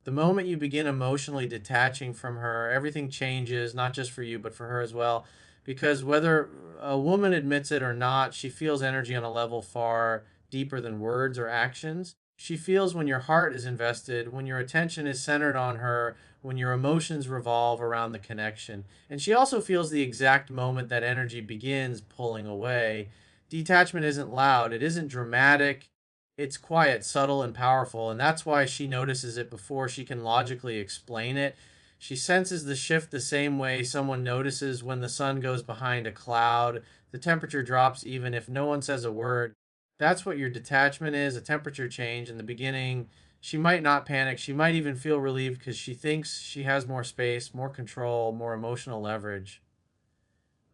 The moment you begin emotionally detaching from her, everything changes, not just for you, but for her as well. Because whether a woman admits it or not, she feels energy on a level far deeper than words or actions. She feels when your heart is invested, when your attention is centered on her, when your emotions revolve around the connection. And she also feels the exact moment that energy begins pulling away. Detachment isn't loud, it isn't dramatic, it's quiet, subtle, and powerful, and that's why she notices it before she can logically explain it. She senses the shift the same way someone notices when the sun goes behind a cloud, the temperature drops even if no one says a word. That's what your detachment is, a temperature change. In the beginning, she might not panic. She might even feel relieved because she thinks she has more space, more control, more emotional leverage.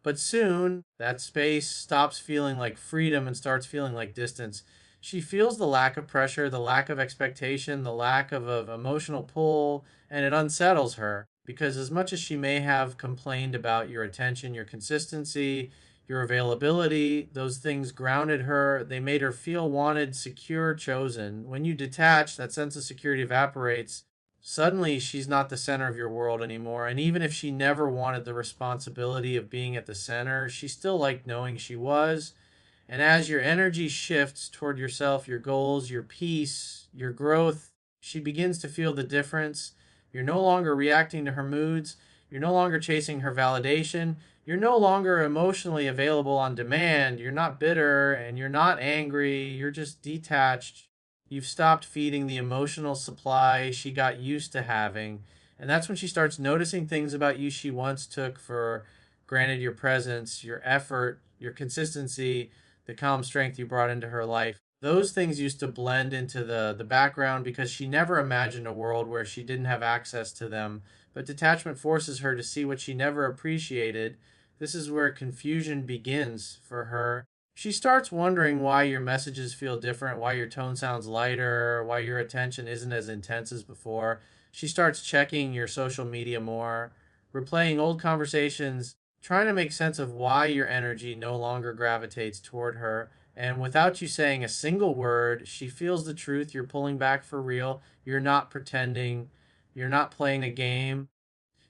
But soon, that space stops feeling like freedom and starts feeling like distance. She feels the lack of pressure, the lack of expectation, the lack of emotional pull, and it unsettles her because, as much as she may have complained about your attention, your consistency, your availability, those things grounded her. They made her feel wanted, secure, chosen. When you detach, that sense of security evaporates. Suddenly, she's not the center of your world anymore. And even if she never wanted the responsibility of being at the center, she still liked knowing she was. And as your energy shifts toward yourself, your goals, your peace, your growth, she begins to feel the difference. You're no longer reacting to her moods. You're no longer chasing her validation. You're no longer emotionally available on demand. You're not bitter and you're not angry. You're just detached. You've stopped feeding the emotional supply she got used to having. And that's when she starts noticing things about you she once took for granted: your presence, your effort, your consistency, the calm strength you brought into her life. Those things used to blend into the background because she never imagined a world where she didn't have access to them. But detachment forces her to see what she never appreciated. This is where confusion begins for her. She starts wondering why your messages feel different, why your tone sounds lighter, why your attention isn't as intense as before. She starts checking your social media more, replaying old conversations, trying to make sense of why your energy no longer gravitates toward her. And without you saying a single word, she feels the truth. You're pulling back for real. You're not pretending. You're not playing a game.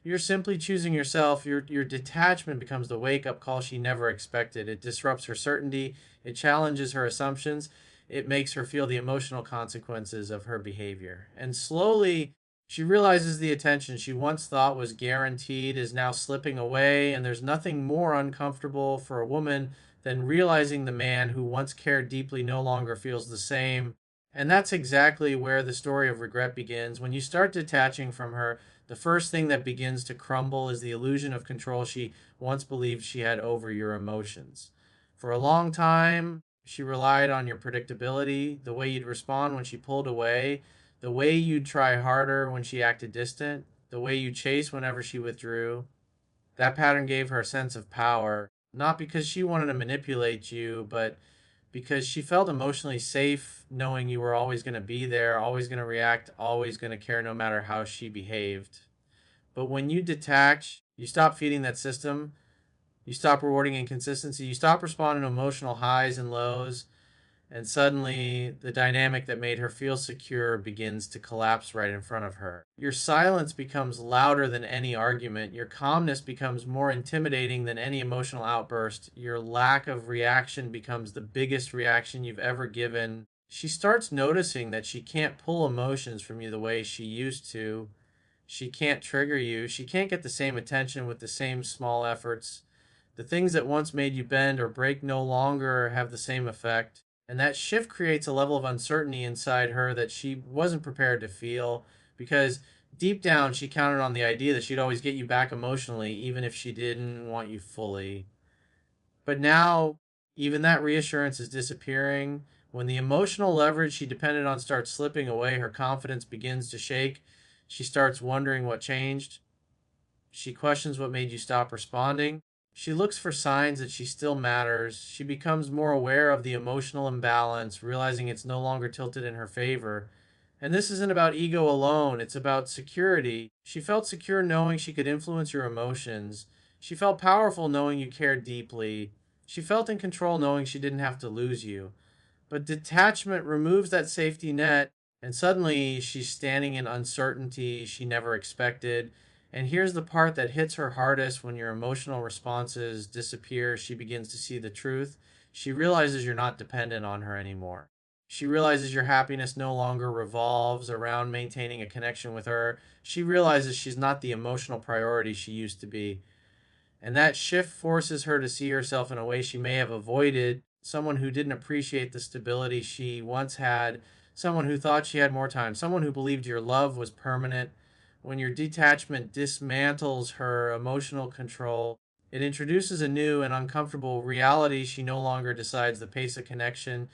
You're simply choosing yourself. Your detachment becomes the wake up call she never expected. It disrupts her certainty, it challenges her assumptions, it makes her feel the emotional consequences of her behavior. And slowly, she realizes the attention she once thought was guaranteed is now slipping away, and there's nothing more uncomfortable for a woman than realizing the man who once cared deeply no longer feels the same. And that's exactly where the story of regret begins. When you start detaching from her, the first thing that begins to crumble is the illusion of control she once believed she had over your emotions. For a long time, she relied on your predictability, the way you'd respond when she pulled away, the way you'd try harder when she acted distant, the way you chase whenever she withdrew. That pattern gave her a sense of power, not because she wanted to manipulate you, but because she felt emotionally safe knowing you were always going to be there, always going to react, always going to care no matter how she behaved. But when you detach, you stop feeding that system. You stop rewarding inconsistency. You stop responding to emotional highs and lows. And suddenly, the dynamic that made her feel secure begins to collapse right in front of her. Your silence becomes louder than any argument. Your calmness becomes more intimidating than any emotional outburst. Your lack of reaction becomes the biggest reaction you've ever given. She starts noticing that she can't pull emotions from you the way she used to. She can't trigger you. She can't get the same attention with the same small efforts. The things that once made you bend or break no longer have the same effect. And that shift creates a level of uncertainty inside her that she wasn't prepared to feel because deep down she counted on the idea that she'd always get you back emotionally, even if she didn't want you fully. But now, even that reassurance is disappearing. When the emotional leverage she depended on starts slipping away, her confidence begins to shake. She starts wondering what changed. She questions what made you stop responding. She looks for signs that she still matters. She becomes more aware of the emotional imbalance, realizing it's no longer tilted in her favor. And this isn't about ego alone, it's about security. She felt secure knowing she could influence your emotions. She felt powerful knowing you cared deeply. She felt in control knowing she didn't have to lose you. But detachment removes that safety net And suddenly she's standing in uncertainty she never expected. And here's the part that hits her hardest: when your emotional responses disappear, she begins to see the truth. She realizes you're not dependent on her anymore. She realizes your happiness no longer revolves around maintaining a connection with her. She realizes she's not the emotional priority she used to be. And that shift forces her to see herself in a way she may have avoided: someone who didn't appreciate the stability she once had, someone who thought she had more time, someone who believed your love was permanent. When your detachment dismantles her emotional control, it introduces a new and uncomfortable reality. She no longer decides the pace of connection.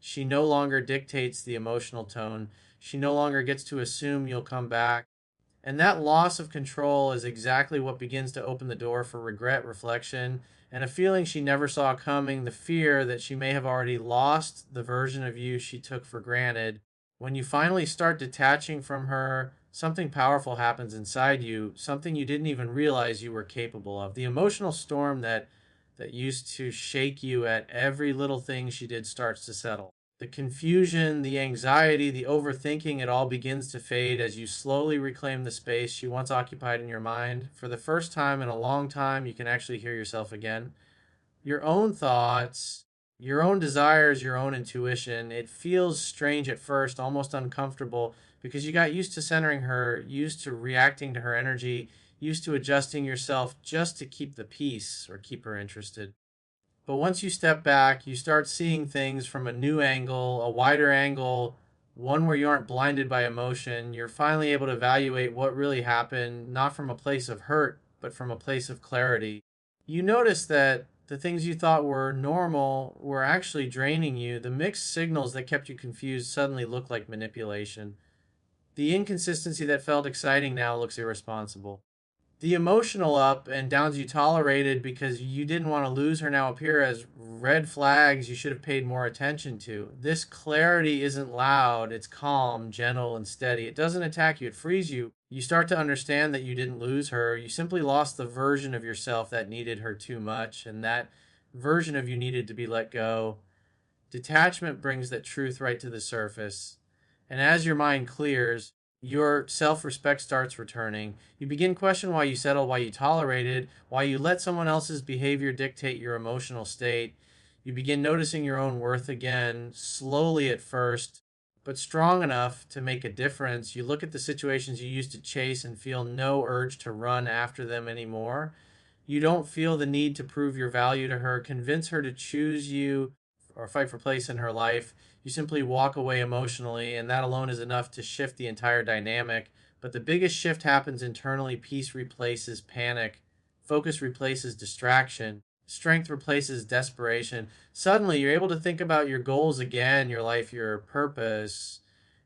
She no longer dictates the emotional tone. She no longer gets to assume you'll come back. And that loss of control is exactly what begins to open the door for regret, reflection, and a feeling she never saw coming: the fear that she may have already lost the version of you she took for granted. When you finally start detaching from her, something powerful happens inside you, something you didn't even realize you were capable of. The emotional storm that used to shake you at every little thing she did starts to settle. The confusion, the anxiety, the overthinking, it all begins to fade as you slowly reclaim the space you once occupied in your mind. For the first time in a long time, you can actually hear yourself again. Your own thoughts, your own desires, your own intuition. It feels strange at first, almost uncomfortable, because you got used to centering her, used to reacting to her energy, used to adjusting yourself just to keep the peace or keep her interested. But once you step back, you start seeing things from a new angle, a wider angle, one where you aren't blinded by emotion. You're finally able to evaluate what really happened, not from a place of hurt, but from a place of clarity. You notice that the things you thought were normal were actually draining you. The mixed signals that kept you confused suddenly look like manipulation. The inconsistency that felt exciting now looks irresponsible. The emotional up and downs you tolerated because you didn't want to lose her now appear as red flags you should have paid more attention to. This clarity isn't loud, it's calm, gentle, and steady. It doesn't attack you, it frees you. You start to understand that you didn't lose her. You simply lost the version of yourself that needed her too much, and that version of you needed to be let go. Detachment brings that truth right to the surface. And as your mind clears, your self respect starts returning. You begin questioning why you settled, why you tolerated, why you let someone else's behavior dictate your emotional state. You begin noticing your own worth again, slowly at first, but strong enough to make a difference. You look at the situations you used to chase and feel no urge to run after them anymore. You don't feel the need to prove your value to her, convince her to choose you, or fight for place in her life. You simply walk away emotionally, and that alone is enough to shift the entire dynamic. But the biggest shift happens internally. Peace replaces panic, focus replaces distraction, strength replaces desperation. Suddenly, you're able to think about your goals again, your life, your purpose.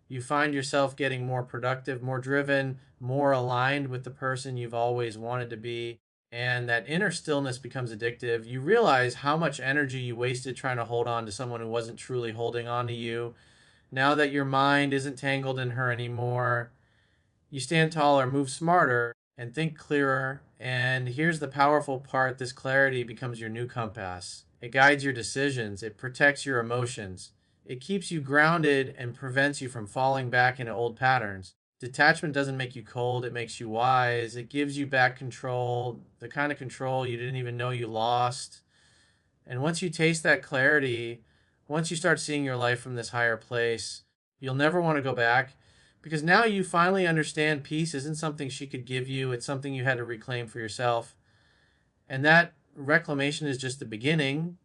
You find yourself getting more productive, more driven, more aligned with the person you've always wanted to be. And that inner stillness becomes addictive. You realize how much energy you wasted trying to hold on to someone who wasn't truly holding on to you. Now that your mind isn't tangled in her anymore, you stand taller, move smarter, and think clearer. And here's the powerful part: this clarity becomes your new compass. It guides your decisions, it protects your emotions, it keeps you grounded and prevents you from falling back into old patterns. Detachment doesn't make you cold, it makes you wise. It gives you back control, the kind of control you didn't even know you lost. And once you taste that clarity, once you start seeing your life from this higher place, you'll never want to go back, because now you finally understand peace isn't something she could give you, it's something you had to reclaim for yourself. And that reclamation is just the beginning.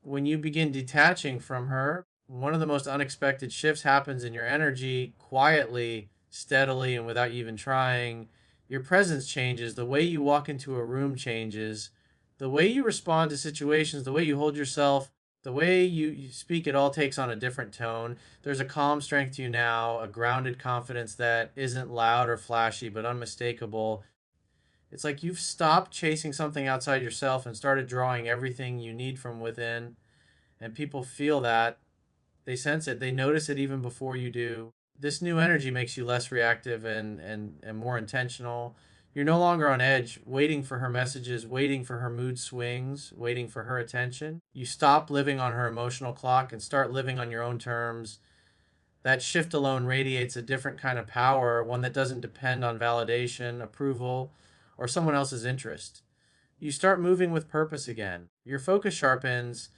When you begin detaching from her, one of the most unexpected shifts happens in your energy, quietly, steadily, and without you even trying. Your presence changes, the way you walk into a room changes, the way you respond to situations, the way you hold yourself, the way you speak, it all takes on a different tone. There's a calm strength to you now, a grounded confidence that isn't loud or flashy, but unmistakable. It's like you've stopped chasing something outside yourself and started drawing everything you need from within. And people feel that, they sense it, they notice it even before you do. This new energy makes you less reactive and more intentional. You're no longer on edge, waiting for her messages, waiting for her mood swings, waiting for her attention. You stop living on her emotional clock and start living on your own terms. That shift alone radiates a different kind of power, one that doesn't depend on validation, approval, or someone else's interest. You start moving with purpose again. Your focus sharpens.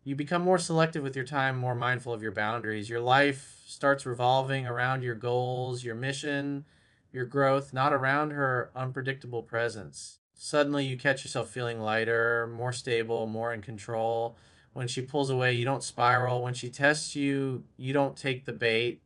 You become more selective with your time, more mindful of your boundaries. Your life starts revolving around your goals, your mission, your growth, not around her unpredictable presence. Suddenly, you catch yourself feeling lighter, more stable, more in control. When she pulls away, you don't spiral. When she tests you, you don't take the bait.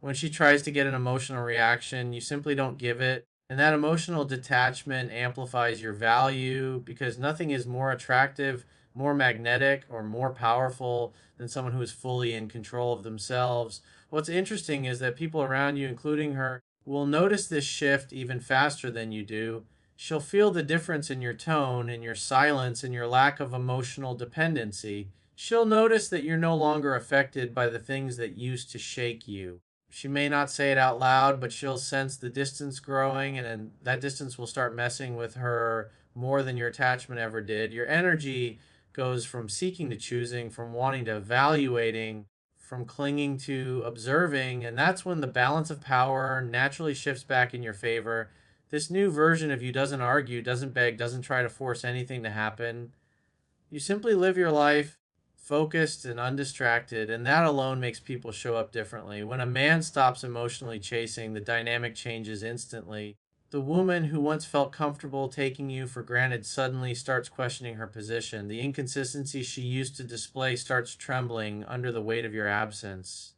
When she tries to get an emotional reaction, you simply don't give it. And that emotional detachment amplifies your value because nothing is more attractive, more magnetic, or more powerful than someone who is fully in control of themselves. What's interesting is that people around you, including her, will notice this shift even faster than you do. She'll feel the difference in your tone, in your silence, in your lack of emotional dependency. She'll notice that you're no longer affected by the things that used to shake you. She may not say it out loud, but she'll sense the distance growing, and then that distance will start messing with her more than your attachment ever did. Your energy goes from seeking to choosing, from wanting to evaluating, from clinging to observing, and that's when the balance of power naturally shifts back in your favor. This new version of you doesn't argue, doesn't beg, doesn't try to force anything to happen. You simply live your life focused and undistracted, and that alone makes people show up differently. When a man stops emotionally chasing, the dynamic changes instantly. The woman who once felt comfortable taking you for granted suddenly starts questioning her position. The inconsistency she used to display starts trembling under the weight of your absence.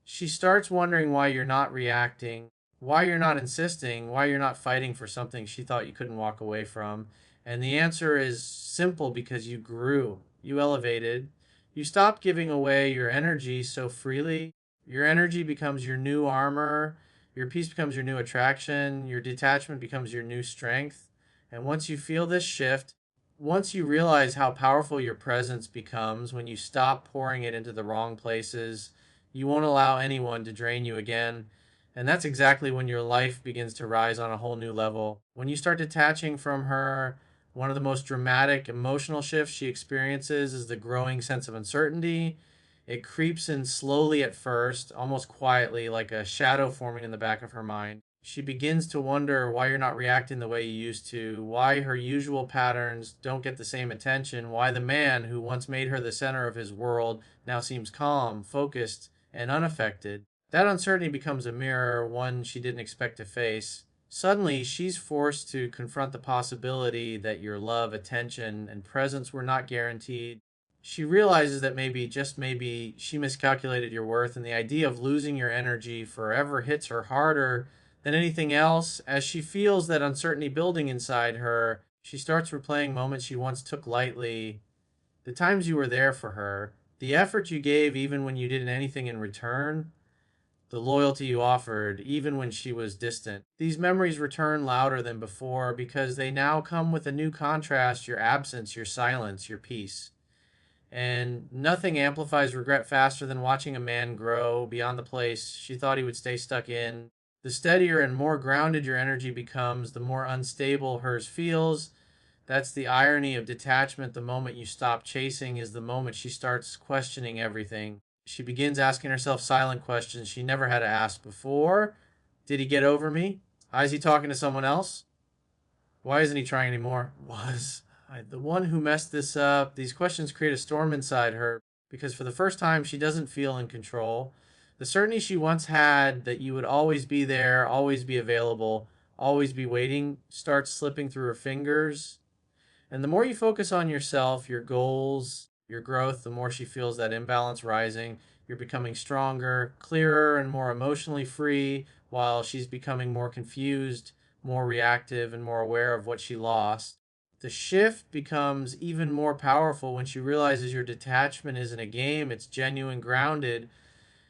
She starts wondering why you're not reacting, why you're not insisting, why you're not fighting for something she thought you couldn't walk away from. And the answer is simple: because you grew, you elevated, you stopped giving away your energy so freely. Your energy becomes your new armor, your peace becomes your new attraction, your detachment becomes your new strength. And once you feel this shift, once you realize how powerful your presence becomes when you stop pouring it into the wrong places, you won't allow anyone to drain you again. And that's exactly when your life begins to rise on a whole new level. When you start detaching from her, one of the most dramatic emotional shifts she experiences is the growing sense of uncertainty. It creeps in slowly at first, almost quietly, like a shadow forming in the back of her mind. She begins to wonder why you're not reacting the way you used to, why her usual patterns don't get the same attention, why the man who once made her the center of his world now seems calm, focused, and unaffected. That uncertainty becomes a mirror, one she didn't expect to face. Suddenly, she's forced to confront the possibility that your love, attention, and presence were not guaranteed. She realizes that maybe, just maybe, she miscalculated your worth, and the idea of losing your energy forever hits her harder than anything else. As she feels that uncertainty building inside her, she starts replaying moments she once took lightly, the times you were there for her, the effort you gave even when you didn't anything in return, the loyalty you offered even when she was distant. These memories return louder than before because they now come with a new contrast: your absence, your silence, your peace. And nothing amplifies regret faster than watching a man grow beyond the place she thought he would stay stuck in. The steadier and more grounded your energy becomes, the more unstable hers feels. That's the irony of detachment. The moment you stop chasing is the moment she starts questioning everything. She begins asking herself silent questions she never had to ask before. Did he get over me? Why is he talking to someone else? Why isn't he trying anymore? Was I the one who messed this up? These questions create a storm inside her because for the first time she doesn't feel in control. The certainty she once had that you would always be there, always be available, always be waiting starts slipping through her fingers. And the more you focus on yourself, your goals, your growth, the more she feels that imbalance rising. You're becoming stronger, clearer, and more emotionally free, while she's becoming more confused, more reactive, and more aware of what she lost. The shift becomes even more powerful when she realizes your detachment isn't a game, it's genuine, grounded,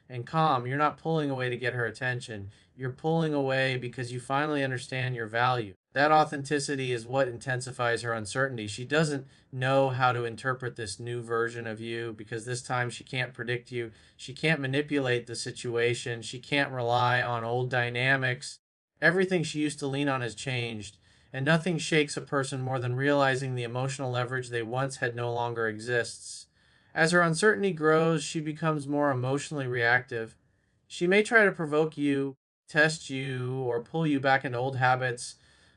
and calm. You're not pulling away to get her attention. You're pulling away because you finally understand your value. That authenticity is what intensifies her uncertainty. She doesn't know how to interpret this new version of you because this time she can't predict you. She can't manipulate the situation. She can't rely on old dynamics. Everything she used to lean on has changed, and nothing shakes a person more than realizing the emotional leverage they once had no longer exists. As her uncertainty grows, she becomes more emotionally reactive. She may try to provoke you, test you, or pull you back into old habits,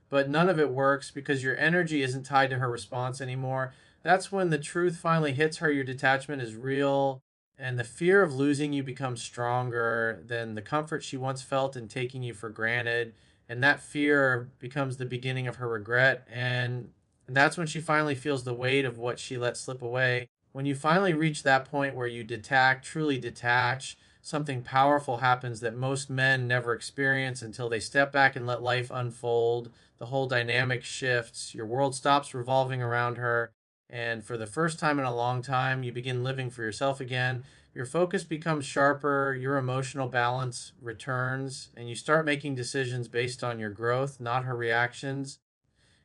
but none of it works because your energy isn't tied to her response anymore. That's when the truth finally hits her. Your detachment is real, and the fear of losing you becomes stronger than the comfort she once felt in taking you for granted. And that fear becomes the beginning of her regret. And that's when she finally feels the weight of what she let slip away. When you finally reach that point where you detach, truly detach, something powerful happens that most men never experience until they step back and let life unfold. The whole dynamic shifts. Your world stops revolving around her. And for the first time in a long time, you begin living for yourself again. Your focus becomes sharper, your emotional balance returns, and you start making decisions based on your growth, not her reactions.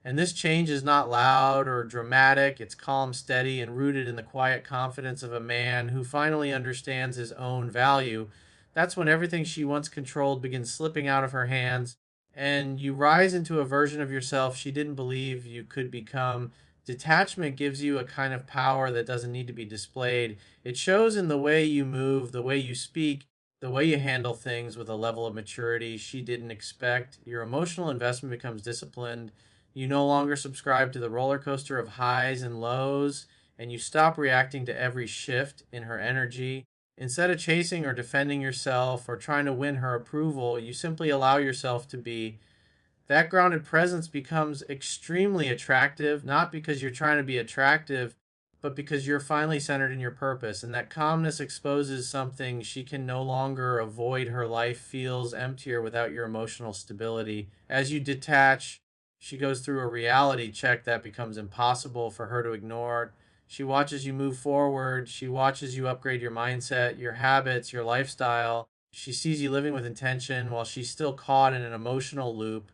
And this change is not loud or dramatic. It's calm, steady, and rooted in the quiet confidence of a man who finally understands his own value. That's when everything she once controlled begins slipping out of her hands, and you rise into a version of yourself she didn't believe you could become. Detachment gives you a kind of power that doesn't need to be displayed. It shows in the way you move, the way you speak, the way you handle things with a level of maturity she didn't expect. Your emotional investment becomes disciplined. You no longer subscribe to the roller coaster of highs and lows, and you stop reacting to every shift in her energy. Instead of chasing or defending yourself or trying to win her approval, you simply allow yourself to be. That grounded presence becomes extremely attractive, not because you're trying to be attractive, but because you're finally centered in your purpose. And that calmness exposes something she can no longer avoid. Her life feels emptier without your emotional stability. As you detach, she goes through a reality check that becomes impossible for her to ignore. She watches you move forward. She watches you upgrade your mindset, your habits, your lifestyle. She sees you living with intention while she's still caught in an emotional loop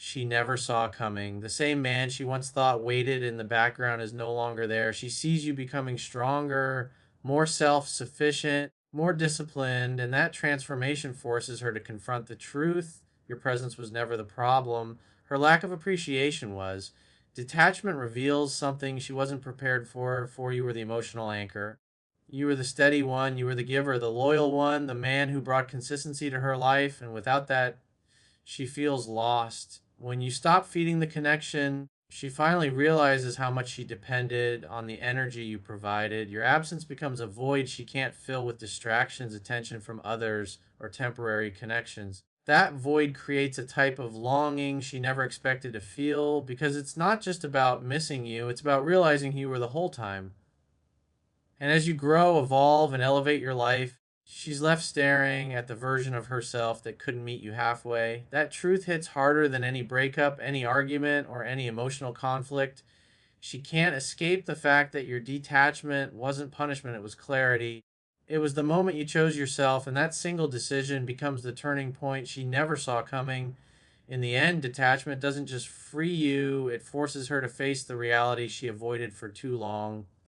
she never saw coming. The same man she once thought waited in the background is no longer there. She sees you becoming stronger, more self sufficient, more disciplined, and that transformation forces her to confront the truth. Your presence was never the problem. Her lack of appreciation was. Detachment reveals something she wasn't prepared for you were the emotional anchor. You were the steady one, you were the giver, the loyal one, the man who brought consistency to her life, and without that she feels lost. When you stop feeding the connection, she finally realizes how much she depended on the energy you provided. Your absence becomes a void she can't fill with distractions, attention from others, or temporary connections. That void creates a type of longing she never expected to feel because it's not just about missing you, it's about realizing you were the whole time. And as you grow, evolve, and elevate your life, she's left staring at the version of herself that couldn't meet you halfway. That truth hits harder than any breakup, any argument, or any emotional conflict. She can't escape the fact that your detachment wasn't punishment, it was clarity. It was the moment you chose yourself, and that single decision becomes the turning point she never saw coming. In the end, detachment doesn't just free you, it forces her to face the reality she avoided for too long.